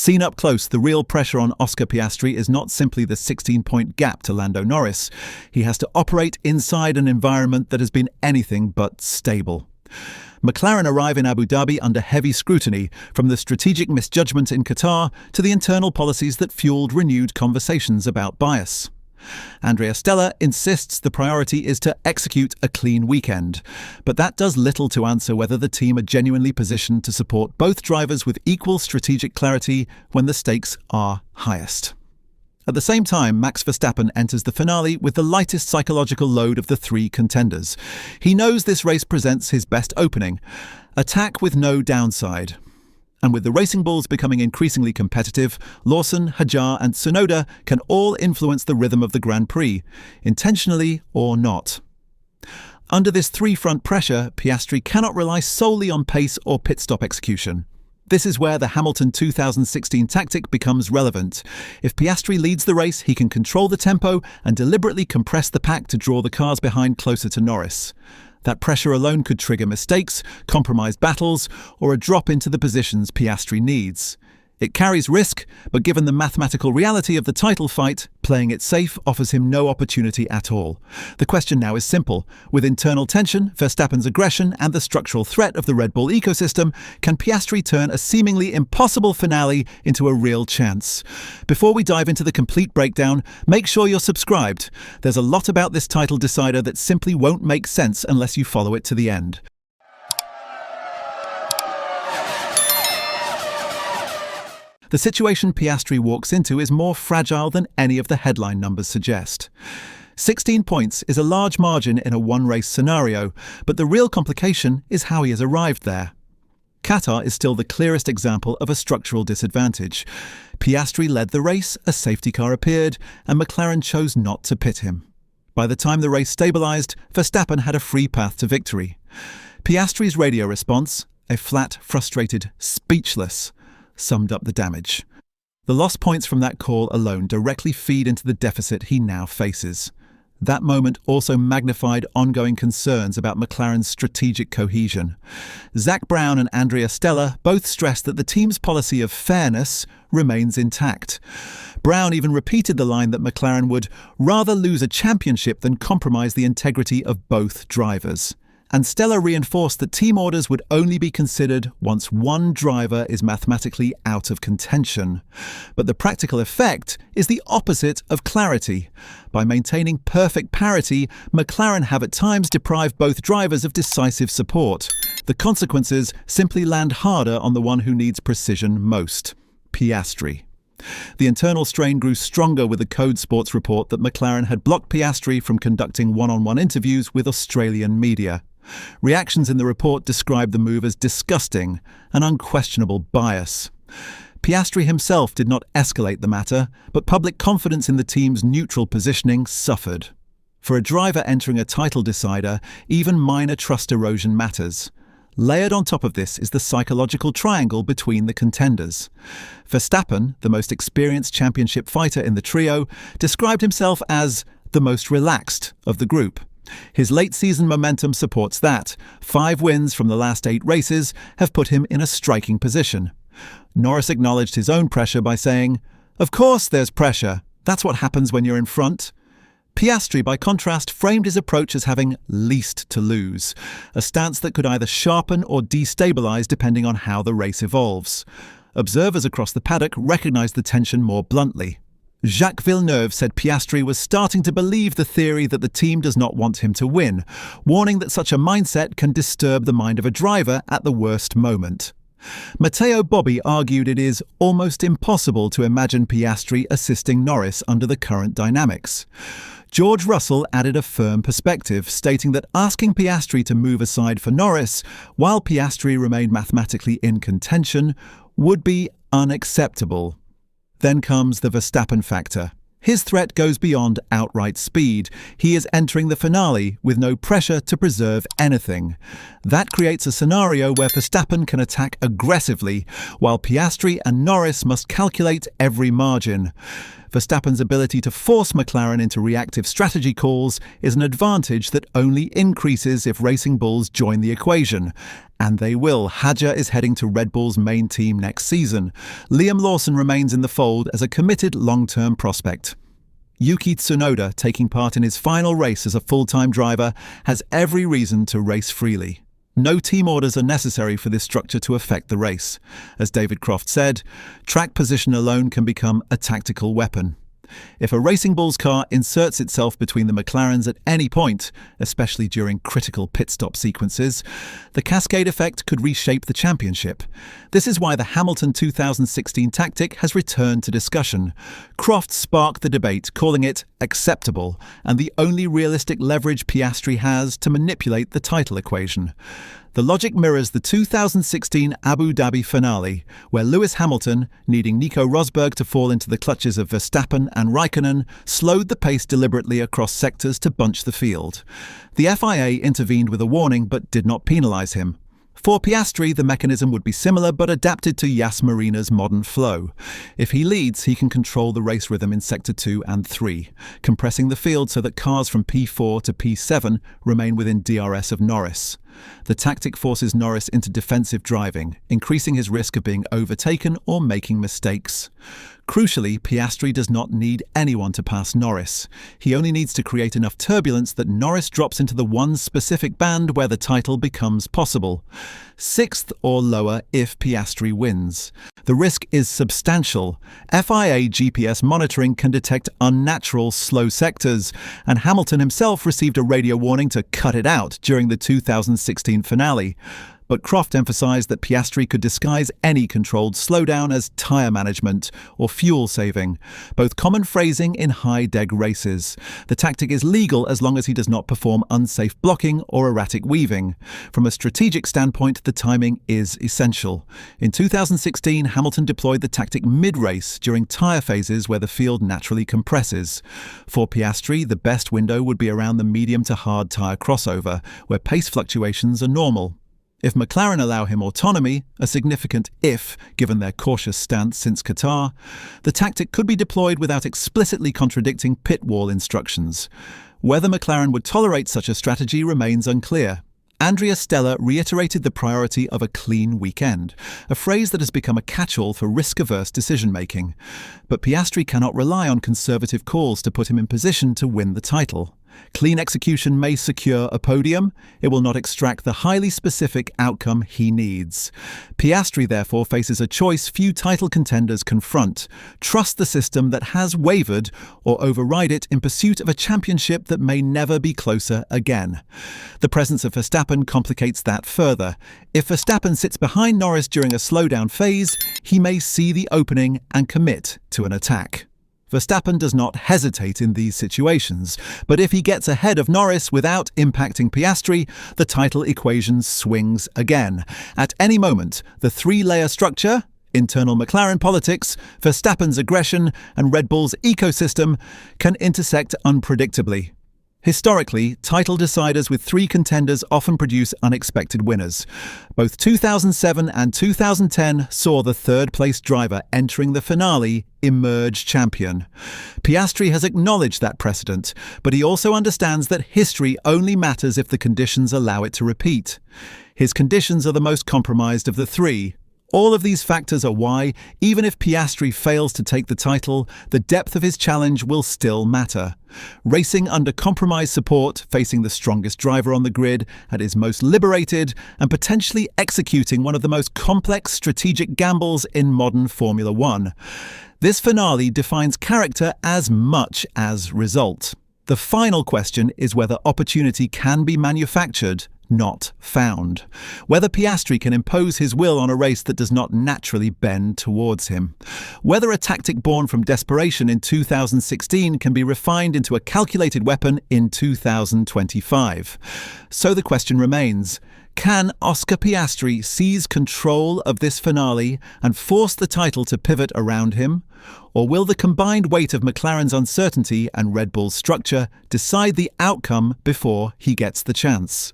Seen up close, the real pressure on Oscar Piastri is not simply the 16-point gap to Lando Norris. He has to operate inside an environment that has been anything but stable. McLaren arrive in Abu Dhabi under heavy scrutiny, from the strategic misjudgment in Qatar to the internal policies that fueled renewed conversations about bias. Andrea Stella insists the priority is to execute a clean weekend, but that does little to answer whether the team are genuinely positioned to support both drivers with equal strategic clarity when the stakes are highest. At the same time, Max Verstappen enters the finale with the lightest psychological load of the three contenders. He knows this race presents his best opening, attack with no downside. And with the racing bulls becoming increasingly competitive, Lawson, Hajar and Tsunoda can all influence the rhythm of the Grand Prix, intentionally or not. Under this three-front pressure, Piastri cannot rely solely on pace or pit stop execution. This is where the Hamilton 2016 tactic becomes relevant. If Piastri leads the race, he can control the tempo and deliberately compress the pack to draw the cars behind closer to Norris. That pressure alone could trigger mistakes, compromised battles, or a drop into the positions Piastri needs. It carries risk, but given the mathematical reality of the title fight, playing it safe offers him no opportunity at all. The question now is simple. With internal tension, Verstappen's aggression, and the structural threat of the Red Bull ecosystem, can Piastri turn a seemingly impossible finale into a real chance? Before we dive into the complete breakdown, make sure you're subscribed. There's a lot about this title decider that simply won't make sense unless you follow it to the end. The situation Piastri walks into is more fragile than any of the headline numbers suggest. 16 points is a large margin in a one-race scenario, but the real complication is how he has arrived there. Qatar is still the clearest example of a structural disadvantage. Piastri led the race, a safety car appeared, and McLaren chose not to pit him. By the time the race stabilised, Verstappen had a free path to victory. Piastri's radio response, a flat, frustrated, speechless, summed up the damage. The lost points from that call alone directly feed into the deficit he now faces. That moment also magnified ongoing concerns about McLaren's strategic cohesion. Zak Brown and Andrea Stella both stressed that the team's policy of fairness remains intact. Brown even repeated the line that McLaren would rather lose a championship than compromise the integrity of both drivers. And Stella reinforced that team orders would only be considered once one driver is mathematically out of contention. But the practical effect is the opposite of clarity. By maintaining perfect parity, McLaren have at times deprived both drivers of decisive support. The consequences simply land harder on the one who needs precision most: Piastri. The internal strain grew stronger with the Code Sports report that McLaren had blocked Piastri from conducting one-on-one interviews with Australian media. Reactions in the report described the move as disgusting, an unquestionable bias. Piastri himself did not escalate the matter, but public confidence in the team's neutral positioning suffered. For a driver entering a title decider, even minor trust erosion matters. Layered on top of this is the psychological triangle between the contenders. Verstappen, the most experienced championship fighter in the trio, described himself as the most relaxed of the group. His late-season momentum supports that. 5 wins from the last 8 races have put him in a striking position. Norris acknowledged his own pressure by saying, "Of course there's pressure. That's what happens when you're in front." Piastri, by contrast, framed his approach as having least to lose, a stance that could either sharpen or destabilise depending on how the race evolves. Observers across the paddock recognised the tension more bluntly. Jacques Villeneuve said Piastri was starting to believe the theory that the team does not want him to win, warning that such a mindset can disturb the mind of a driver at the worst moment. Matteo Bobby argued it is almost impossible to imagine Piastri assisting Norris under the current dynamics. George Russell added a firm perspective, stating that asking Piastri to move aside for Norris, while Piastri remained mathematically in contention, would be unacceptable. Then comes the Verstappen factor. His threat goes beyond outright speed. He is entering the finale with no pressure to preserve anything. That creates a scenario where Verstappen can attack aggressively, while Piastri and Norris must calculate every margin. Verstappen's ability to force McLaren into reactive strategy calls is an advantage that only increases if Racing Bulls join the equation. And they will. Hadjar is heading to Red Bull's main team next season. Liam Lawson remains in the fold as a committed long-term prospect. Yuki Tsunoda, taking part in his final race as a full-time driver, has every reason to race freely. No team orders are necessary for this structure to affect the race. As David Croft said, track position alone can become a tactical weapon. If a Racing Bulls car inserts itself between the McLarens at any point, especially during critical pit stop sequences, the cascade effect could reshape the championship. This is why the Hamilton 2016 tactic has returned to discussion. Croft sparked the debate, calling it acceptable and the only realistic leverage Piastri has to manipulate the title equation. The logic mirrors the 2016 Abu Dhabi finale, where Lewis Hamilton, needing Nico Rosberg to fall into the clutches of Verstappen and Raikkonen, slowed the pace deliberately across sectors to bunch the field. The FIA intervened with a warning but did not penalise him. For Piastri, the mechanism would be similar but adapted to Yas Marina's modern flow. If he leads, he can control the race rhythm in Sector 2 and 3, compressing the field so that cars from P4 to P7 remain within DRS of Norris. The tactic forces Norris into defensive driving, increasing his risk of being overtaken or making mistakes. Crucially, Piastri does not need anyone to pass Norris. He only needs to create enough turbulence that Norris drops into the one specific band where the title becomes possible. 6th or lower if Piastri wins. The risk is substantial. FIA GPS monitoring can detect unnatural slow sectors, and Hamilton himself received a radio warning to cut it out during the 2016 finale. But Croft emphasised that Piastri could disguise any controlled slowdown as tyre management or fuel saving, both common phrasing in high-deg races. The tactic is legal as long as he does not perform unsafe blocking or erratic weaving. From a strategic standpoint, the timing is essential. In 2016, Hamilton deployed the tactic mid-race during tyre phases where the field naturally compresses. For Piastri, the best window would be around the medium to hard tyre crossover, where pace fluctuations are normal. If McLaren allow him autonomy, a significant if given their cautious stance since Qatar, the tactic could be deployed without explicitly contradicting pit wall instructions. Whether McLaren would tolerate such a strategy remains unclear. Andrea Stella reiterated the priority of a clean weekend, a phrase that has become a catch-all for risk-averse decision-making. But Piastri cannot rely on conservative calls to put him in position to win the title. Clean execution may secure a podium, it will not extract the highly specific outcome he needs. Piastri therefore faces a choice few title contenders confront: trust the system that has wavered or override it in pursuit of a championship that may never be closer again. The presence of Verstappen complicates that further. If Verstappen sits behind Norris during a slowdown phase, he may see the opening and commit to an attack. Verstappen does not hesitate in these situations, but if he gets ahead of Norris without impacting Piastri, the title equation swings again. At any moment, the three-layer structure, internal McLaren politics, Verstappen's aggression, and Red Bull's ecosystem, can intersect unpredictably. Historically, title deciders with three contenders often produce unexpected winners. Both 2007 and 2010 saw the third-place driver entering the finale emerge champion. Piastri has acknowledged that precedent, but he also understands that history only matters if the conditions allow it to repeat. His conditions are the most compromised of the three. All of these factors are why, even if Piastri fails to take the title, the depth of his challenge will still matter. Racing under compromised support, facing the strongest driver on the grid at his most liberated, and potentially executing one of the most complex strategic gambles in modern Formula One. This finale defines character as much as result. The final question is whether opportunity can be manufactured, not found. Whether Piastri can impose his will on a race that does not naturally bend towards him. Whether a tactic born from desperation in 2016 can be refined into a calculated weapon in 2025. So the question remains, can Oscar Piastri seize control of this finale and force the title to pivot around him? Or will the combined weight of McLaren's uncertainty and Red Bull's structure decide the outcome before he gets the chance?